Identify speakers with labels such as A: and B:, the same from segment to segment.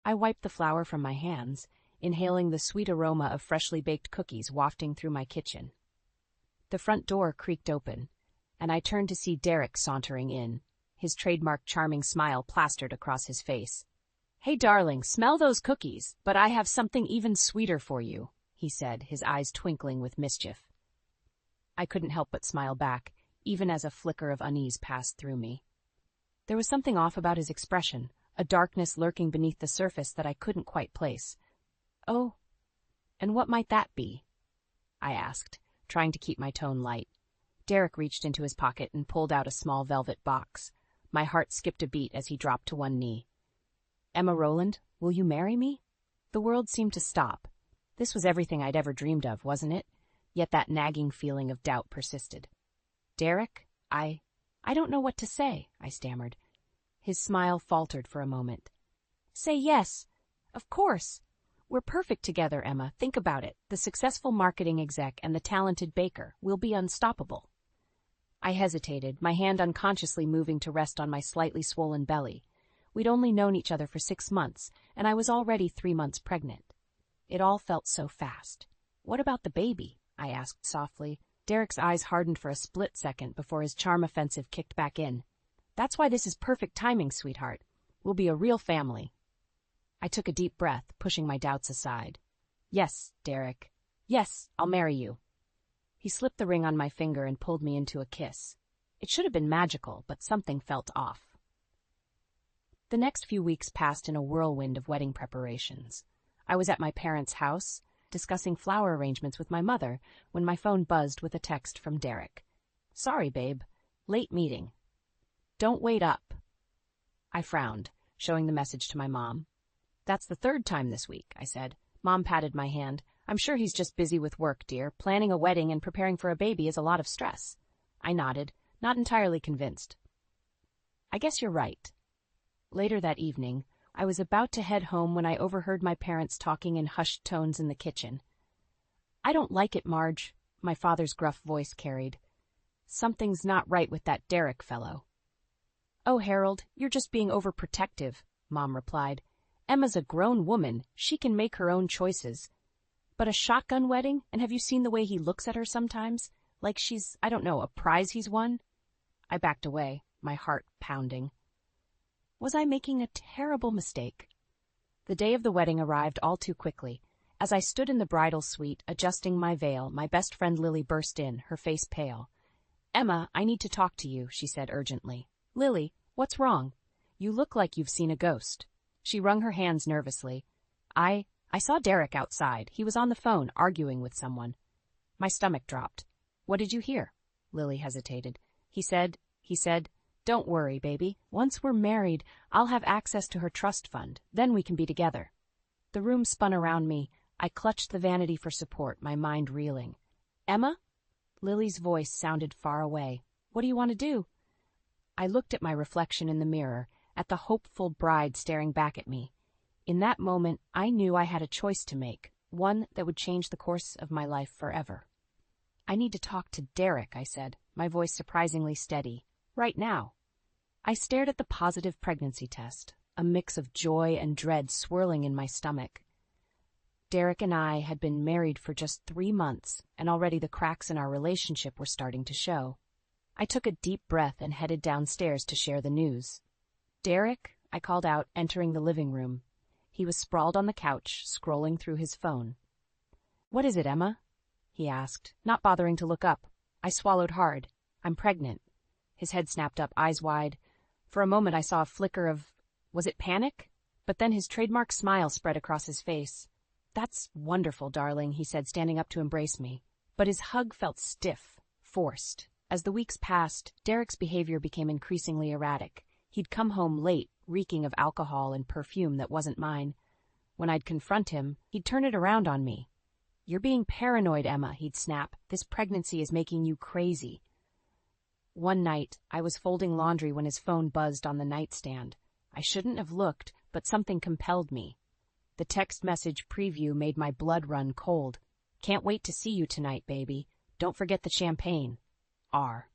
A: I wiped the flour from my hands, inhaling the sweet aroma of freshly baked cookies wafting through my kitchen. The front door creaked open, and I turned to see Derek sauntering in, his trademark charming smile plastered across his face. "Hey, darling, smell those cookies, but I have something even sweeter for you," he said, his eyes twinkling with mischief. I couldn't help but smile back, even as a flicker of unease passed through me. There was something off about his expression, a darkness lurking beneath the surface that I couldn't quite place. "Oh, and what might that be?" I asked, trying to keep my tone light. Derek reached into his pocket and pulled out a small velvet box. My heart skipped a beat as he dropped to one knee. "Emma Rowland, will you marry me?" The world seemed to stop. This was everything I'd ever dreamed of, wasn't it? Yet that nagging feeling of doubt persisted. "Derek, I don't know what to say," I stammered. His smile faltered for a moment. "Say yes. Of course. We're perfect together, Emma. Think about it. The successful marketing exec and the talented baker. We'll be unstoppable." I hesitated, my hand unconsciously moving to rest on my slightly swollen belly. We'd only known each other for 6 months, and I was already 3 months pregnant. It all felt so fast. "What about the baby?" I asked softly. Derek's eyes hardened for a split second before his charm offensive kicked back in. "That's why this is perfect timing, sweetheart. We'll be a real family." I took a deep breath, pushing my doubts aside. "Yes, Derek. Yes, I'll marry you." He slipped the ring on my finger and pulled me into a kiss. It should have been magical, but something felt off. The next few weeks passed in a whirlwind of wedding preparations. I was at my parents' house, discussing flower arrangements with my mother, when my phone buzzed with a text from Derek. "Sorry, babe. Late meeting." "Don't wait up." I frowned, showing the message to my mom. "That's the 3rd time this week," I said. Mom patted my hand. "I'm sure he's just busy with work, dear. Planning a wedding and preparing for a baby is a lot of stress." I nodded, not entirely convinced. "I guess you're right." Later that evening, I was about to head home when I overheard my parents talking in hushed tones in the kitchen. "I don't like it, Marge," my father's gruff voice carried. "Something's not right with that Derek fellow." "Oh, Harold, you're just being overprotective," Mom replied. "Emma's a grown woman. She can make her own choices. But a shotgun wedding, and have you seen the way he looks at her sometimes? Like she's, I don't know, a prize he's won?" I backed away, my heart pounding. Was I making a terrible mistake? The day of the wedding arrived all too quickly. As I stood in the bridal suite, adjusting my veil, my best friend Lily burst in, her face pale. "Emma, I need to talk to you," she said urgently. "Lily, what's wrong? You look like you've seen a ghost." She wrung her hands nervously. I saw Derek outside. He was on the phone, arguing with someone." My stomach dropped. "What did you hear?" Lily hesitated. He said, "Don't worry, baby. Once we're married, I'll have access to her trust fund. Then we can be together." The room spun around me. I clutched the vanity for support, my mind reeling. "Emma?" Lily's voice sounded far away. "What do you want to do?" I looked at my reflection in the mirror, at the hopeful bride staring back at me. In that moment, I knew I had a choice to make, one that would change the course of my life forever. "I need to talk to Derek," I said, my voice surprisingly steady. "Right now." I stared at the positive pregnancy test, a mix of joy and dread swirling in my stomach. Derek and I had been married for just 3 months, and already the cracks in our relationship were starting to show. I took a deep breath and headed downstairs to share the news. "Derek," I called out, entering the living room. He was sprawled on the couch, scrolling through his phone. "What is it, Emma?" he asked, not bothering to look up. I swallowed hard. "I'm pregnant." His head snapped up, eyes wide. For a moment I saw a flicker of, was it panic? But then his trademark smile spread across his face. "That's wonderful, darling," he said, standing up to embrace me. But his hug felt stiff, forced. As the weeks passed, Derek's behavior became increasingly erratic. He'd come home late, reeking of alcohol and perfume that wasn't mine. When I'd confront him, he'd turn it around on me. "You're being paranoid, Emma," he'd snap. "This pregnancy is making you crazy." One night, I was folding laundry when his phone buzzed on the nightstand. I shouldn't have looked, but something compelled me. The text message preview made my blood run cold. "Can't wait to see you tonight, baby. Don't forget the champagne. R."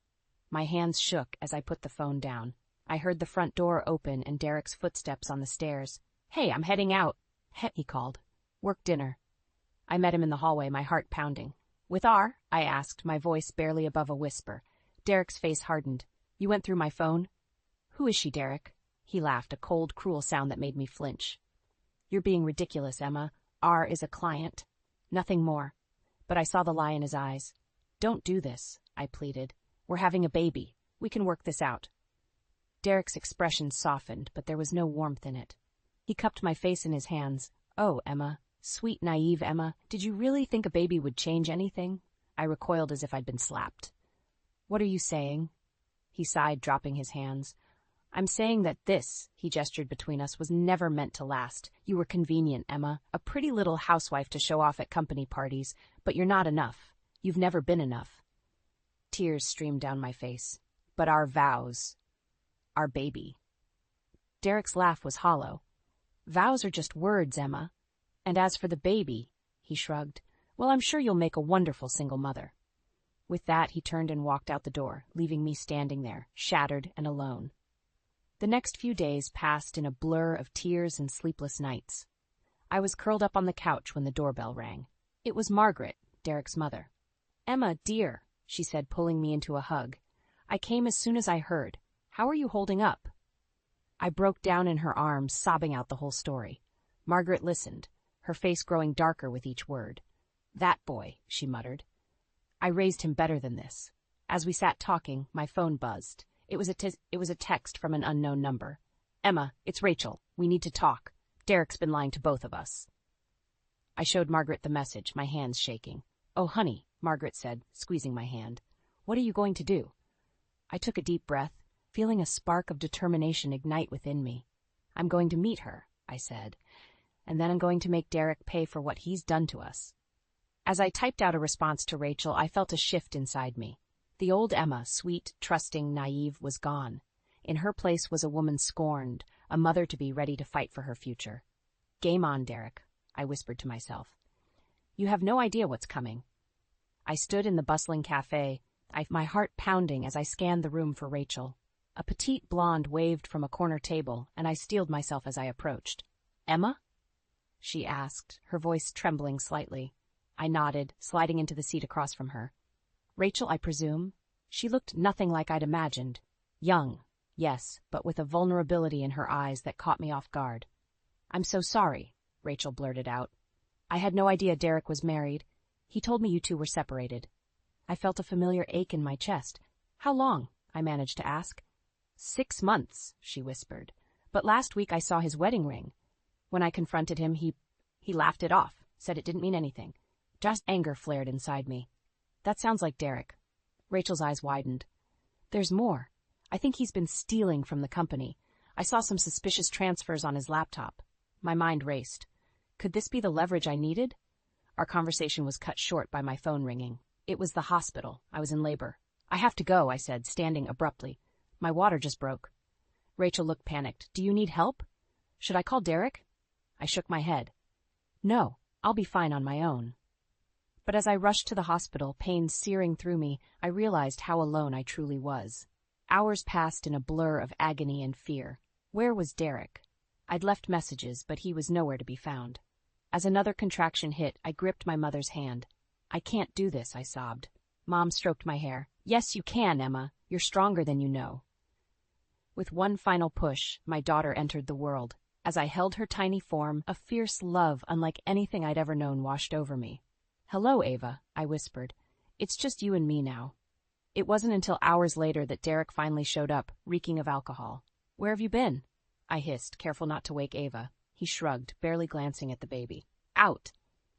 A: My hands shook as I put the phone down. I heard the front door open and Derek's footsteps on the stairs. "Hey, I'm heading out," he called. "Work dinner." I met him in the hallway, my heart pounding. "With R?" I asked, my voice barely above a whisper. Derek's face hardened. "You went through my phone?" "Who is she, Derek?" He laughed, a cold, cruel sound that made me flinch. "You're being ridiculous, Emma. R is a client. Nothing more." But I saw the lie in his eyes. "Don't do this," I pleaded. "We're having a baby. We can work this out." Derek's expression softened, but there was no warmth in it. He cupped my face in his hands. "Oh, Emma. Sweet, naive Emma. Did you really think a baby would change anything?" I recoiled as if I'd been slapped. "What are you saying?" He sighed, dropping his hands. "I'm saying that this," he gestured between us, "was never meant to last. You were convenient, Emma. A pretty little housewife to show off at company parties, but you're not enough. You've never been enough." Tears streamed down my face. "But our vows. Our baby." Derek's laugh was hollow. "Vows are just words, Emma. And as for the baby," he shrugged, "well, I'm sure you'll make a wonderful single mother." With that, he turned and walked out the door, leaving me standing there, shattered and alone. The next few days passed in a blur of tears and sleepless nights. I was curled up on the couch when the doorbell rang. It was Margaret, Derek's mother. "Emma, dear," she said, pulling me into a hug. "I came as soon as I heard. How are you holding up?" I broke down in her arms, sobbing out the whole story. Margaret listened, her face growing darker with each word. "That boy," she muttered. "I raised him better than this." As we sat talking, my phone buzzed. It was a text from an unknown number. "Emma, it's Rachel. We need to talk. Derek's been lying to both of us." I showed Margaret the message, my hands shaking. "Oh, honey," Margaret said, squeezing my hand. "What are you going to do?" I took a deep breath, feeling a spark of determination ignite within me. "I'm going to meet her," I said, "and then I'm going to make Derek pay for what he's done to us." As I typed out a response to Rachel, I felt a shift inside me. The old Emma, sweet, trusting, naive, was gone. In her place was a woman scorned, a mother-to-be ready to fight for her future. "Game on, Derek," I whispered to myself. "You have no idea what's coming." I stood in the bustling cafe, my heart pounding as I scanned the room for Rachel. A petite blonde waved from a corner table, and I steeled myself as I approached. "Emma?" she asked, her voice trembling slightly. I nodded, sliding into the seat across from her. "Rachel, I presume?" She looked nothing like I'd imagined. Young, yes, but with a vulnerability in her eyes that caught me off guard. "I'm so sorry," Rachel blurted out. "I had no idea Derek was married. He told me you two were separated." I felt a familiar ache in my chest. "How long?" I managed to ask. 6 months, she whispered. "But last week I saw his wedding ring. When I confronted him, he laughed it off, said it didn't mean anything." Just anger flared inside me. "That sounds like Derek." Rachel's eyes widened. "There's more. I think he's been stealing from the company. I saw some suspicious transfers on his laptop." My mind raced. Could this be the leverage I needed? Our conversation was cut short by my phone ringing. It was the hospital. I was in labor. "I have to go," I said, standing abruptly. "My water just broke." Rachel looked panicked. "Do you need help? Should I call Derek?" I shook my head. "No, I'll be fine on my own." But as I rushed to the hospital, pain searing through me, I realized how alone I truly was. Hours passed in a blur of agony and fear. Where was Derek? I'd left messages, but he was nowhere to be found. As another contraction hit, I gripped my mother's hand. "I can't do this," I sobbed. Mom stroked my hair. "Yes, you can, Emma. You're stronger than you know." With one final push, my daughter entered the world. As I held her tiny form, a fierce love unlike anything I'd ever known washed over me. "Hello, Ava," I whispered. "It's just you and me now." It wasn't until hours later that Derek finally showed up, reeking of alcohol. "Where have you been?" I hissed, careful not to wake Ava. He shrugged, barely glancing at the baby. "Out.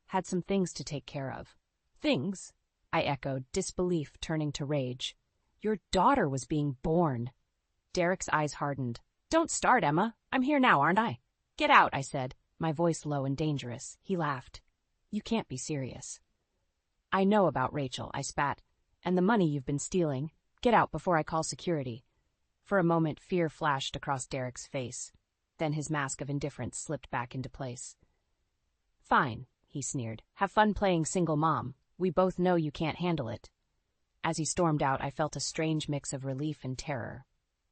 A: Had some things to take care of." "Things?" I echoed, disbelief turning to rage. "Your daughter was being born." Derek's eyes hardened. "Don't start, Emma. I'm here now, aren't I?" "Get out," I said, my voice low and dangerous. He laughed. "You can't be serious." "I know about Rachel," I spat, "and the money you've been stealing. Get out before I call security." For a moment, fear flashed across Derek's face. Then his mask of indifference slipped back into place. "Fine," he sneered. "Have fun playing single mom. We both know you can't handle it." As he stormed out, I felt a strange mix of relief and terror.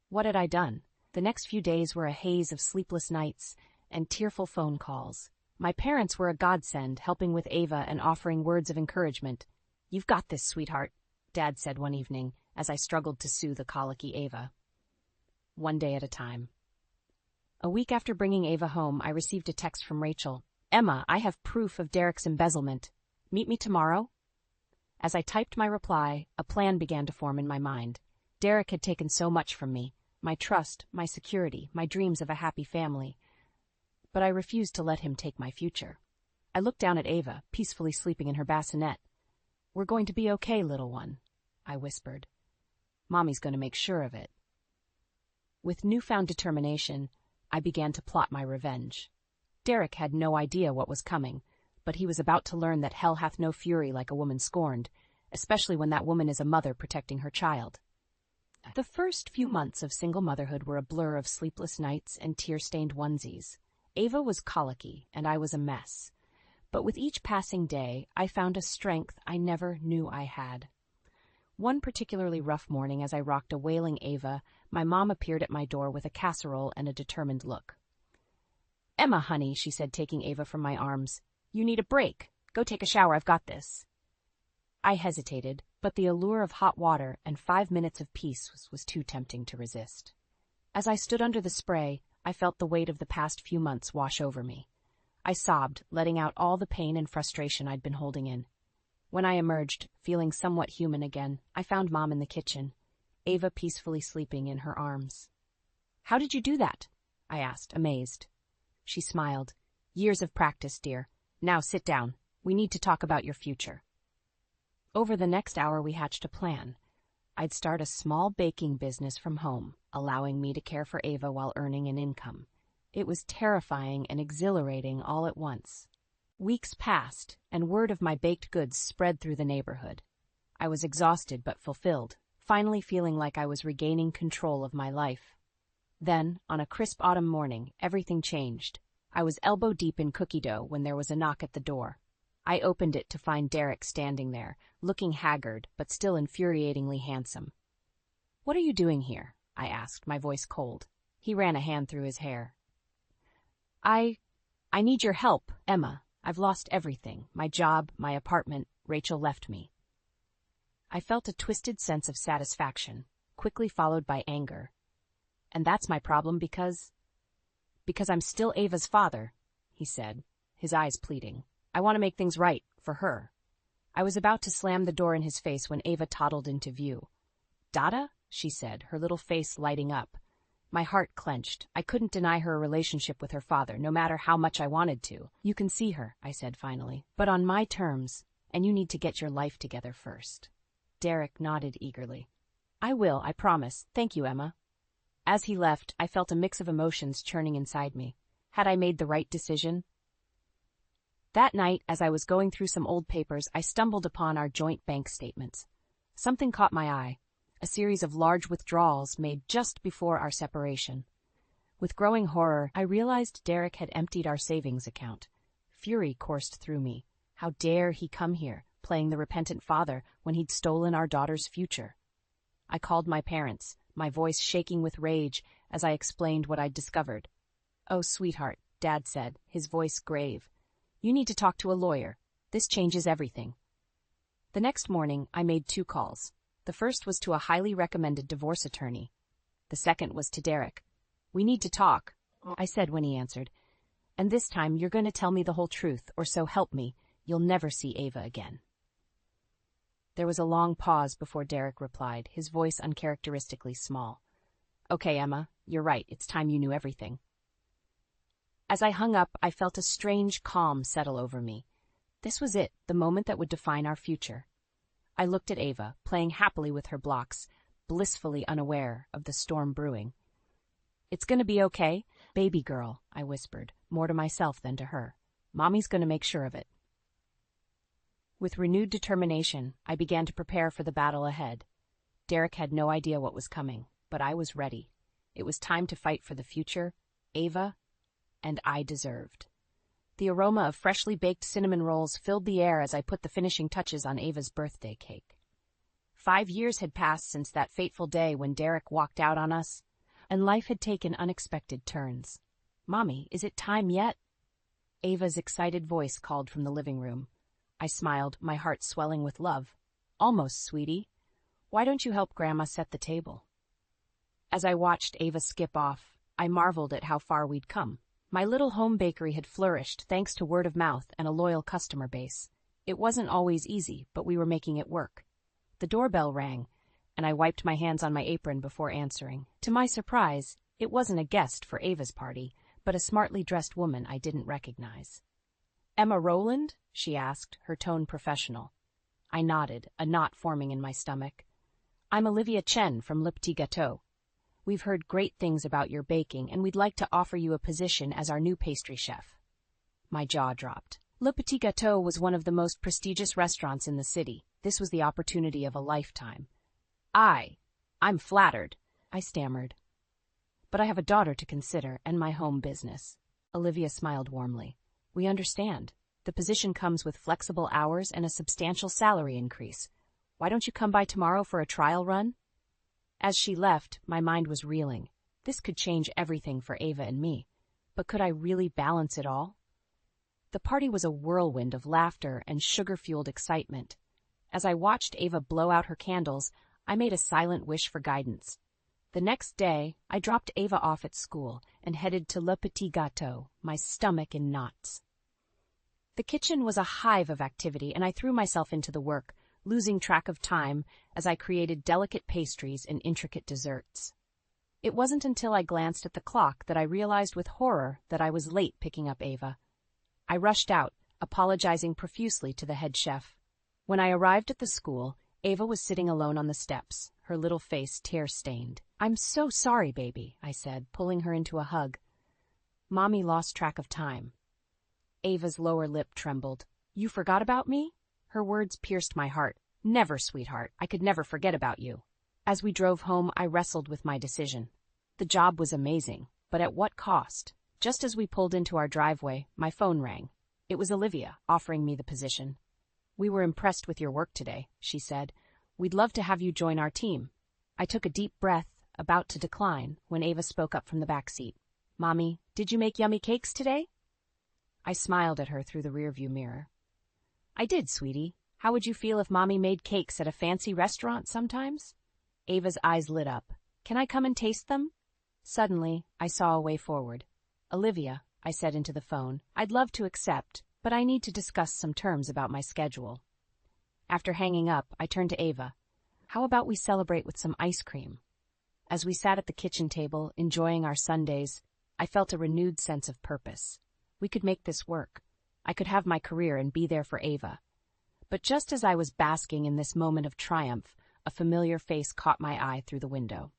A: What had I done? The next few days were a haze of sleepless nights and tearful phone calls. My parents were a godsend, helping with Ava and offering words of encouragement. "You've got this, sweetheart," Dad said one evening as I struggled to soothe a colicky Ava. One day at a time. A week after bringing Ava home, I received a text from Rachel. "Emma, I have proof of Derek's embezzlement. Meet me tomorrow?" As I typed my reply, a plan began to form in my mind. Derek had taken so much from me, my trust, my security, my dreams of a happy family. But I refused to let him take my future. I looked down at Ava, peacefully sleeping in her bassinet. "We're going to be okay, little one," I whispered. "Mommy's going to make sure of it." With newfound determination, I began to plot my revenge. Derek had no idea what was coming, but he was about to learn that hell hath no fury like a woman scorned, especially when that woman is a mother protecting her child. The first few months of single motherhood were a blur of sleepless nights and tear-stained onesies. Ava was colicky, and I was a mess. But with each passing day, I found a strength I never knew I had. One particularly rough morning, as I rocked a wailing Ava, my mom appeared at my door with a casserole and a determined look. "Emma, honey," she said, taking Ava from my arms, "you need a break. Go take a shower, I've got this." I hesitated, but the allure of hot water and 5 minutes of peace was too tempting to resist. As I stood under the spray, I felt the weight of the past few months wash over me. I sobbed, letting out all the pain and frustration I'd been holding in. When I emerged, feeling somewhat human again, I found Mom in the kitchen, Ava peacefully sleeping in her arms. "How did you do that?" I asked, amazed. She smiled. "Years of practice, dear. Now sit down. We need to talk about your future." Over the next hour, we hatched a plan. I'd start a small baking business from home, allowing me to care for Ava while earning an income. It was terrifying and exhilarating all at once. Weeks passed, and word of my baked goods spread through the neighborhood. I was exhausted but fulfilled, finally feeling like I was regaining control of my life. Then, on a crisp autumn morning, everything changed. I was elbow-deep in cookie dough when there was a knock at the door. I opened it to find Derek standing there, looking haggard but still infuriatingly handsome. "What are you doing here?" I asked, my voice cold. He ran a hand through his hair. I need your help, Emma. I've lost everything. My job, my apartment. Rachel left me." I felt a twisted sense of satisfaction, quickly followed by anger. "And that's my problem because I'm still Ava's father," he said, his eyes pleading. "I want to make things right, for her." I was about to slam the door in his face when Ava toddled into view. "Dada?" she said, her little face lighting up. My heart clenched. I couldn't deny her a relationship with her father, no matter how much I wanted to. "You can see her," I said finally, "but on my terms, and you need to get your life together first." Derek nodded eagerly. "I will, I promise. Thank you, Emma." As he left, I felt a mix of emotions churning inside me. Had I made the right decision? That night, as I was going through some old papers, I stumbled upon our joint bank statements. Something caught my eye. A series of large withdrawals made just before our separation. With growing horror, I realized Derek had emptied our savings account. Fury coursed through me. How dare he come here, playing the repentant father, when he'd stolen our daughter's future? I called my parents, my voice shaking with rage as I explained what I'd discovered. "Oh, sweetheart," Dad said, his voice grave. "You need to talk to a lawyer. This changes everything." The next morning, I made 2 calls. The first was to a highly recommended divorce attorney. The second was to Derek. "We need to talk," I said when he answered. "And this time you're going to tell me the whole truth, or so help me, you'll never see Ava again." There was a long pause before Derek replied, his voice uncharacteristically small. "Okay, Emma, you're right. It's time you knew everything." As I hung up, I felt a strange calm settle over me. This was it, the moment that would define our future. I looked at Ava, playing happily with her blocks, blissfully unaware of the storm brewing. "It's going to be okay, baby girl," I whispered, more to myself than to her. "Mommy's going to make sure of it." With renewed determination, I began to prepare for the battle ahead. Derek had no idea what was coming, but I was ready. It was time to fight for the future Ava and I deserved. The aroma of freshly baked cinnamon rolls filled the air as I put the finishing touches on Ava's birthday cake. 5 years had passed since that fateful day when Derek walked out on us, and life had taken unexpected turns. "Mommy, is it time yet?" Ava's excited voice called from the living room. I smiled, my heart swelling with love. "Almost, sweetie. Why don't you help Grandma set the table?" As I watched Ava skip off, I marveled at how far we'd come. My little home bakery had flourished thanks to word of mouth and a loyal customer base. It wasn't always easy, but we were making it work. The doorbell rang, and I wiped my hands on my apron before answering. To my surprise, it wasn't a guest for Ava's party, but a smartly dressed woman I didn't recognize. "Emma Rowland?" she asked, her tone professional. I nodded, a knot forming in my stomach. "I'm Olivia Chen from Le Petit Gâteau. We've heard great things about your baking, and we'd like to offer you a position as our new pastry chef." My jaw dropped. Le Petit Gâteau was one of the most prestigious restaurants in the city. This was the opportunity of a lifetime. I'm flattered," I stammered. "But I have a daughter to consider and my home business." Olivia smiled warmly. "We understand. The position comes with flexible hours and a substantial salary increase. Why don't you come by tomorrow for a trial run?" As she left, my mind was reeling. This could change everything for Ava and me. But could I really balance it all? The party was a whirlwind of laughter and sugar-fueled excitement. As I watched Ava blow out her candles, I made a silent wish for guidance. The next day, I dropped Ava off at school and headed to Le Petit Gâteau, my stomach in knots. The kitchen was a hive of activity, and I threw myself into the work, losing track of time as I created delicate pastries and intricate desserts. It wasn't until I glanced at the clock that I realized with horror that I was late picking up Ava. I rushed out, apologizing profusely to the head chef. When I arrived at the school, Ava was sitting alone on the steps, her little face tear-stained. "I'm so sorry, baby," I said, pulling her into a hug. "Mommy lost track of time." Ava's lower lip trembled. "You forgot about me?" Her words pierced my heart. "Never, sweetheart. I could never forget about you." As we drove home, I wrestled with my decision. The job was amazing, but at what cost? Just as we pulled into our driveway, my phone rang. It was Olivia, offering me the position. "We were impressed with your work today," she said. "We'd love to have you join our team." I took a deep breath, about to decline, when Ava spoke up from the back seat. "Mommy, did you make yummy cakes today?" I smiled at her through the rearview mirror. "I did, sweetie. How would you feel if Mommy made cakes at a fancy restaurant sometimes?" Ava's eyes lit up. "Can I come and taste them?" Suddenly, I saw a way forward. "Olivia," I said into the phone, "I'd love to accept, but I need to discuss some terms about my schedule." After hanging up, I turned to Ava. "How about we celebrate with some ice cream?" As we sat at the kitchen table, enjoying our sundaes, I felt a renewed sense of purpose. We could make this work. I could have my career and be there for Ava. But just as I was basking in this moment of triumph, a familiar face caught my eye through the window.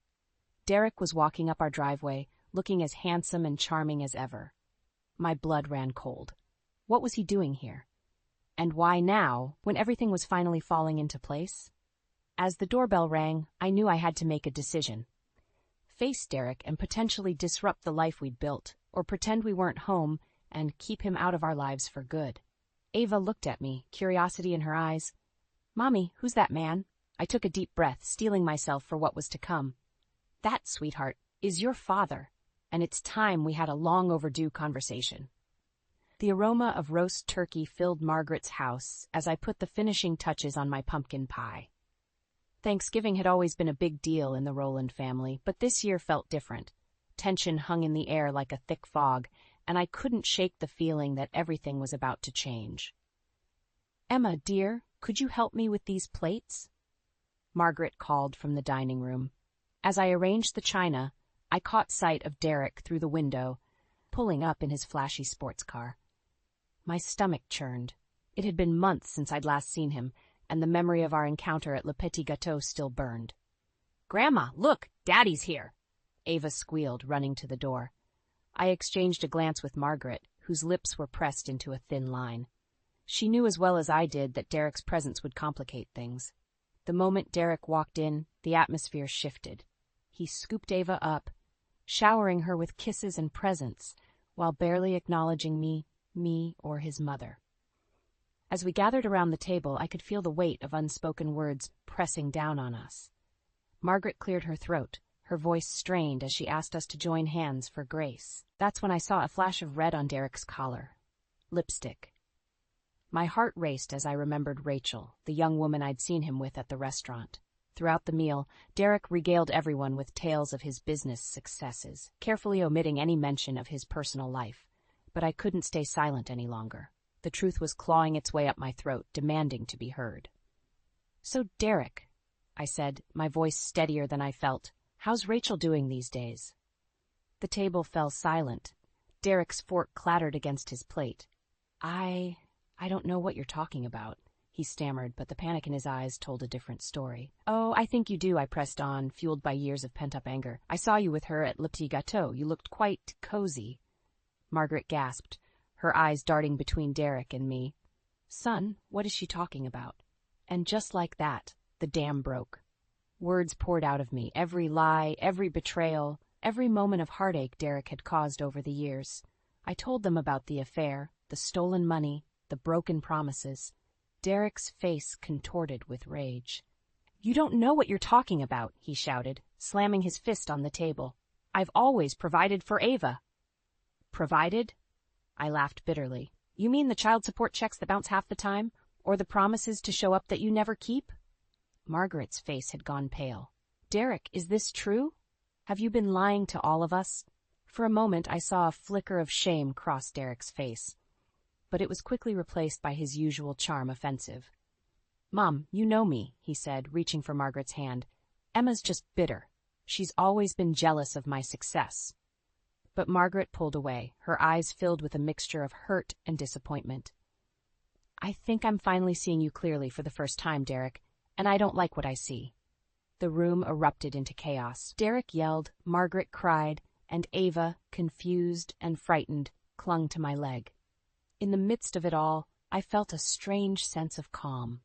A: Derek was walking up our driveway, looking as handsome and charming as ever. My blood ran cold. What was he doing here? And why now, when everything was finally falling into place? As the doorbell rang, I knew I had to make a decision. Face Derek and potentially disrupt the life we'd built, or pretend we weren't home and keep him out of our lives for good. Ava looked at me, curiosity in her eyes. "Mommy, who's that man?" I took a deep breath, steeling myself for what was to come. "That, sweetheart, is your father, and it's time we had a long overdue conversation." The aroma of roast turkey filled Margaret's house as I put the finishing touches on my pumpkin pie. Thanksgiving had always been a big deal in the Rowland family, but this year felt different. Tension hung in the air like a thick fog, and I couldn't shake the feeling that everything was about to change. "Emma, dear, could you help me with these plates?" Margaret called from the dining room. As I arranged the china, I caught sight of Derek through the window, pulling up in his flashy sports car. My stomach churned. It had been months since I'd last seen him, and the memory of our encounter at Le Petit Gâteau still burned. "Grandma, look, Daddy's here!" Ava squealed, running to the door. I exchanged a glance with Margaret, whose lips were pressed into a thin line. She knew as well as I did that Derek's presence would complicate things. The moment Derek walked in, the atmosphere shifted. He scooped Ava up, showering her with kisses and presents, while barely acknowledging me or his mother. As we gathered around the table, I could feel the weight of unspoken words pressing down on us. Margaret cleared her throat, her voice strained as she asked us to join hands for grace. That's when I saw a flash of red on Derek's collar. Lipstick. My heart raced as I remembered Rachel, the young woman I'd seen him with at the restaurant. Throughout the meal, Derek regaled everyone with tales of his business successes, carefully omitting any mention of his personal life. But I couldn't stay silent any longer. The truth was clawing its way up my throat, demanding to be heard. "So, Derek," I said, my voice steadier than I felt, "how's Rachel doing these days?" The table fell silent. Derek's fork clattered against his plate. I don't know what you're talking about," he stammered, but the panic in his eyes told a different story. "Oh, I think you do," I pressed on, fueled by years of pent-up anger. "I saw you with her at Le Petit Gâteau. You looked quite cozy." Margaret gasped, her eyes darting between Derek and me. "Son, what is she talking about?" And just like that, the dam broke. Words poured out of me, every lie, every betrayal, every moment of heartache Derek had caused over the years. I told them about the affair, the stolen money, the broken promises. Derek's face contorted with rage. "You don't know what you're talking about," he shouted, slamming his fist on the table. "I've always provided for Ava." "Provided?" I laughed bitterly. "You mean the child support checks that bounce half the time? Or the promises to show up that you never keep?" Margaret's face had gone pale. "Derek, is this true? Have you been lying to all of us?" For a moment I saw a flicker of shame cross Derek's face, but it was quickly replaced by his usual charm offensive. "Mom, you know me," he said, reaching for Margaret's hand. "Emma's just bitter. She's always been jealous of my success." But Margaret pulled away, her eyes filled with a mixture of hurt and disappointment. "I think I'm finally seeing you clearly for the first time, Derek, and I don't like what I see." The room erupted into chaos. Derek yelled, Margaret cried, and Ava, confused and frightened, clung to my leg. In the midst of it all, I felt a strange sense of calm.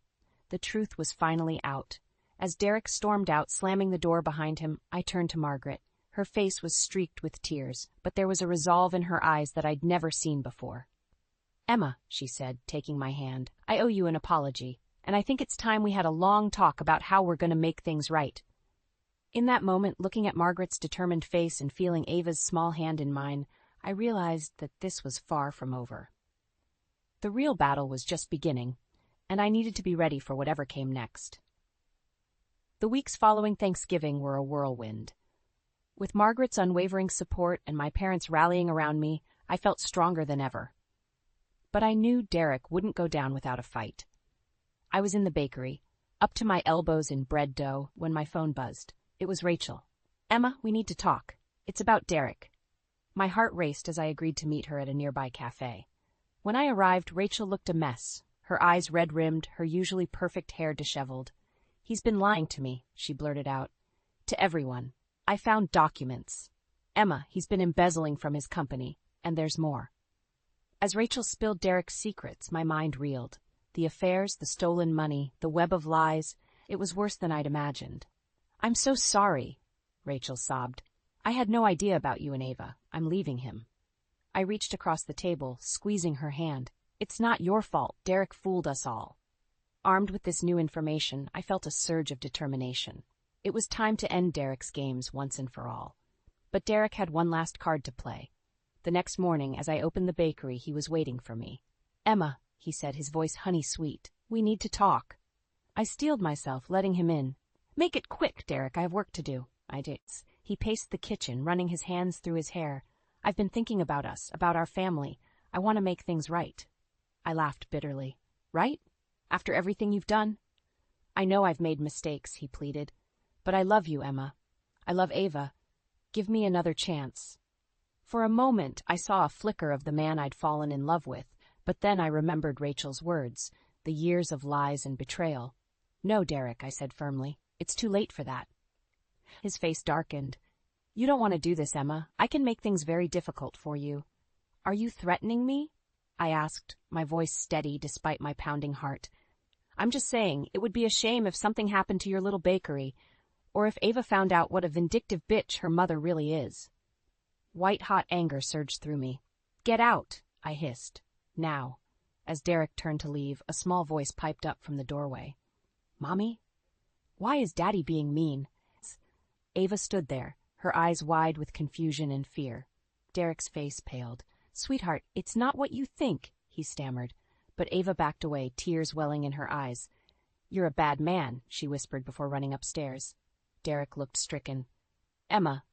A: The truth was finally out. As Derek stormed out, slamming the door behind him, I turned to Margaret. Her face was streaked with tears, but there was a resolve in her eyes that I'd never seen before. "Emma," she said, taking my hand, "I owe you an apology, and I think it's time we had a long talk about how we're going to make things right." In that moment, looking at Margaret's determined face and feeling Ava's small hand in mine, I realized that this was far from over. The real battle was just beginning, and I needed to be ready for whatever came next. The weeks following Thanksgiving were a whirlwind. With Margaret's unwavering support and my parents rallying around me, I felt stronger than ever. But I knew Derek wouldn't go down without a fight. I was in the bakery, up to my elbows in bread dough, when my phone buzzed. It was Rachel. "Emma, we need to talk. It's about Derek." My heart raced as I agreed to meet her at a nearby cafe. When I arrived, Rachel looked a mess, her eyes red-rimmed, her usually perfect hair disheveled. "He's been lying to me," she blurted out. "To everyone. I found documents. Emma, he's been embezzling from his company, and there's more." As Rachel spilled Derek's secrets, my mind reeled. The affairs, the stolen money, the web of lies, it was worse than I'd imagined. "I'm so sorry," Rachel sobbed. "I had no idea about you and Ava. I'm leaving him." I reached across the table, squeezing her hand. "It's not your fault. Derek fooled us all." Armed with this new information, I felt a surge of determination. It was time to end Derek's games once and for all. But Derek had one last card to play. The next morning, as I opened the bakery, he was waiting for me. "Emma," he said, his voice honey-sweet, "we need to talk." I steeled myself, letting him in. "Make it quick, Derek. I have work to do." I did. He paced the kitchen, running his hands through his hair. "I've been thinking about us, about our family. I want to make things right." I laughed bitterly. "Right? After everything you've done?" "I know I've made mistakes," he pleaded. "But I love you, Emma. I love Ava. Give me another chance." For a moment, I saw a flicker of the man I'd fallen in love with, but then I remembered Rachel's words, the years of lies and betrayal. "No, Derek," I said firmly. "It's too late for that." His face darkened. "You don't want to do this, Emma. I can make things very difficult for you." "Are you threatening me?" I asked, my voice steady despite my pounding heart. "I'm just saying, it would be a shame if something happened to your little bakery, or if Ava found out what a vindictive bitch her mother really is." White-hot anger surged through me. "Get out," I hissed. "Now." As Derek turned to leave, a small voice piped up from the doorway. "Mommy? Why is Daddy being mean?" Ava stood there, her eyes wide with confusion and fear. Derek's face paled. "Sweetheart, it's not what you think," he stammered. But Ava backed away, tears welling in her eyes. "You're a bad man," she whispered before running upstairs. Derek looked stricken. "Emma,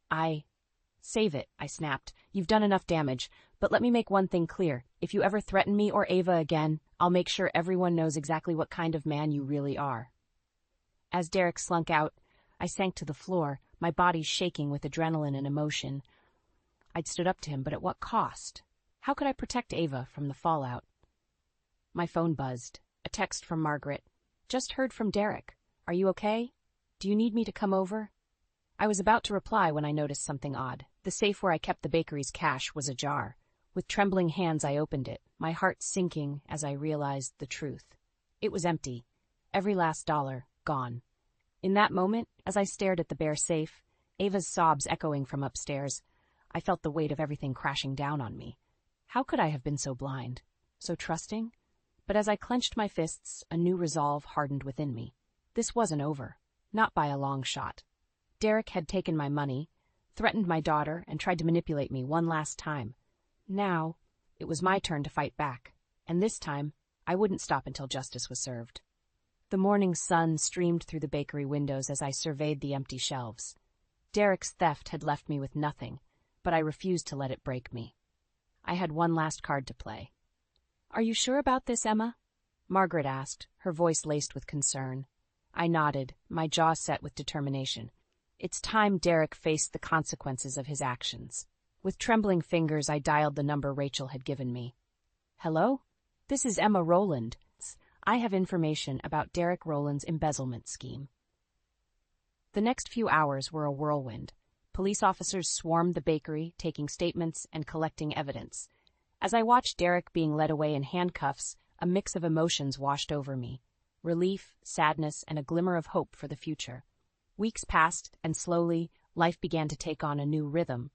A: Save it," I snapped. "You've done enough damage, but let me make one thing clear. If you ever threaten me or Ava again, I'll make sure everyone knows exactly what kind of man you really are." As Derek slunk out, I sank to the floor, my body shaking with adrenaline and emotion. I'd stood up to him, but at what cost? How could I protect Ava from the fallout? My phone buzzed. A text from Margaret. "Just heard from Derek. Are you okay? Do you need me to come over?" I was about to reply when I noticed something odd. The safe where I kept the bakery's cash was ajar. With trembling hands I opened it, my heart sinking as I realized the truth. It was empty. Every last dollar gone. In that moment, as I stared at the bare safe, Ava's sobs echoing from upstairs, I felt the weight of everything crashing down on me. How could I have been so blind? So trusting? But as I clenched my fists, a new resolve hardened within me. This wasn't over. Not by a long shot. Derek had taken my money, threatened my daughter, and tried to manipulate me one last time. Now, it was my turn to fight back, and this time, I wouldn't stop until justice was served. The morning sun streamed through the bakery windows as I surveyed the empty shelves. Derek's theft had left me with nothing, but I refused to let it break me. I had one last card to play. "Are you sure about this, Emma?" Margaret asked, her voice laced with concern. I nodded, my jaw set with determination. It's time Derek faced the consequences of his actions. With trembling fingers, I dialed the number Rachel had given me. "Hello? This is Emma Rowland. I have information about Derek Rowland's embezzlement scheme." The next few hours were a whirlwind. Police officers swarmed the bakery, taking statements and collecting evidence. As I watched Derek being led away in handcuffs, a mix of emotions washed over me. Relief, sadness, and a glimmer of hope for the future. Weeks passed, and slowly, life began to take on a new rhythm.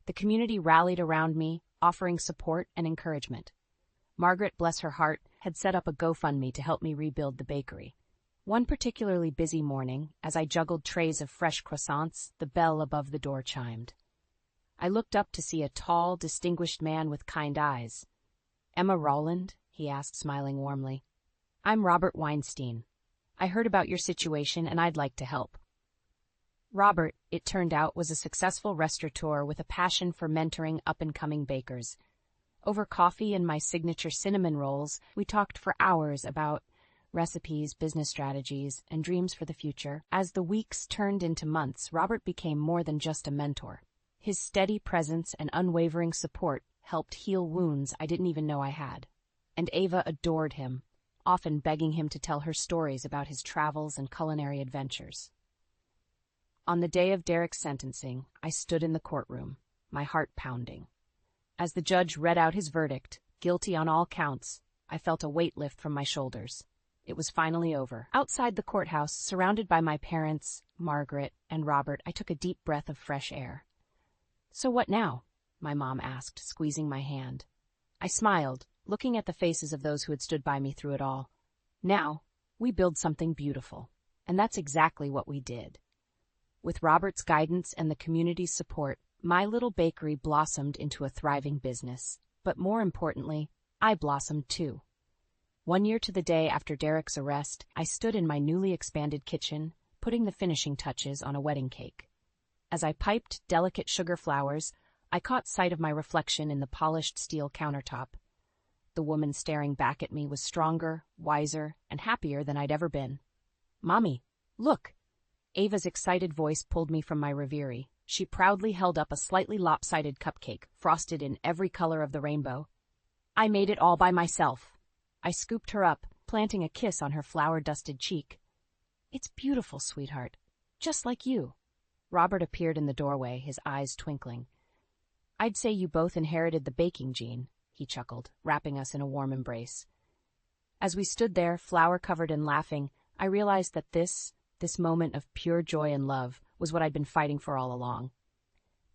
A: The community rallied around me, offering support and encouragement. Margaret, bless her heart, had set up a GoFundMe to help me rebuild the bakery. One particularly busy morning, as I juggled trays of fresh croissants, the bell above the door chimed. I looked up to see a tall, distinguished man with kind eyes. "Emma Rowland?" he asked, smiling warmly. "I'm Robert Weinstein. I heard about your situation and I'd like to help." Robert, it turned out, was a successful restaurateur with a passion for mentoring up-and-coming bakers. Over coffee and my signature cinnamon rolls, we talked for hours about recipes, business strategies, and dreams for the future. As the weeks turned into months, Robert became more than just a mentor. His steady presence and unwavering support helped heal wounds I didn't even know I had. And Ava adored him, often begging him to tell her stories about his travels and culinary adventures. On the day of Derek's sentencing, I stood in the courtroom, my heart pounding. As the judge read out his verdict, guilty on all counts, I felt a weight lift from my shoulders. It was finally over. Outside the courthouse, surrounded by my parents, Margaret, and Robert, I took a deep breath of fresh air. "So what now?" my mom asked, squeezing my hand. I smiled, looking at the faces of those who had stood by me through it all. "Now, we build something beautiful." And that's exactly what we did. With Robert's guidance and the community's support, my little bakery blossomed into a thriving business. But more importantly, I blossomed too. 1 year to the day after Derek's arrest, I stood in my newly expanded kitchen, putting the finishing touches on a wedding cake. As I piped delicate sugar flowers, I caught sight of my reflection in the polished steel countertop. The woman staring back at me was stronger, wiser, and happier than I'd ever been. "Mommy, look!" Ava's excited voice pulled me from my reverie. She proudly held up a slightly lopsided cupcake, frosted in every color of the rainbow. "I made it all by myself." I scooped her up, planting a kiss on her flour-dusted cheek. "It's beautiful, sweetheart. Just like you." Robert appeared in the doorway, his eyes twinkling. "I'd say you both inherited the baking gene," he chuckled, wrapping us in a warm embrace. As we stood there, flour-covered and laughing, I realized that this moment of pure joy and love was what I'd been fighting for all along.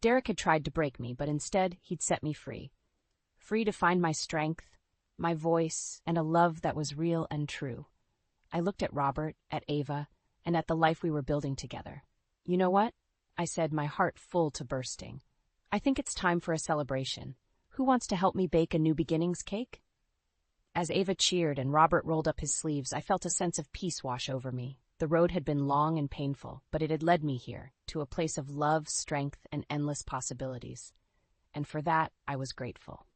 A: Derek had tried to break me, but instead he'd set me free. Free to find my strength, my voice, and a love that was real and true. I looked at Robert, at Ava, and at the life we were building together. You know what? I said, my heart full to bursting. "I think it's time for a celebration. Who wants to help me bake a new beginnings cake?" As Ava cheered and Robert rolled up his sleeves, I felt a sense of peace wash over me. The road had been long and painful, but it had led me here, to a place of love, strength, and endless possibilities. And for that, I was grateful.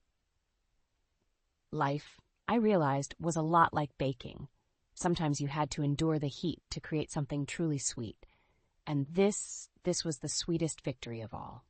A: Life, I realized, was a lot like baking. Sometimes you had to endure the heat to create something truly sweet. And this was the sweetest victory of all.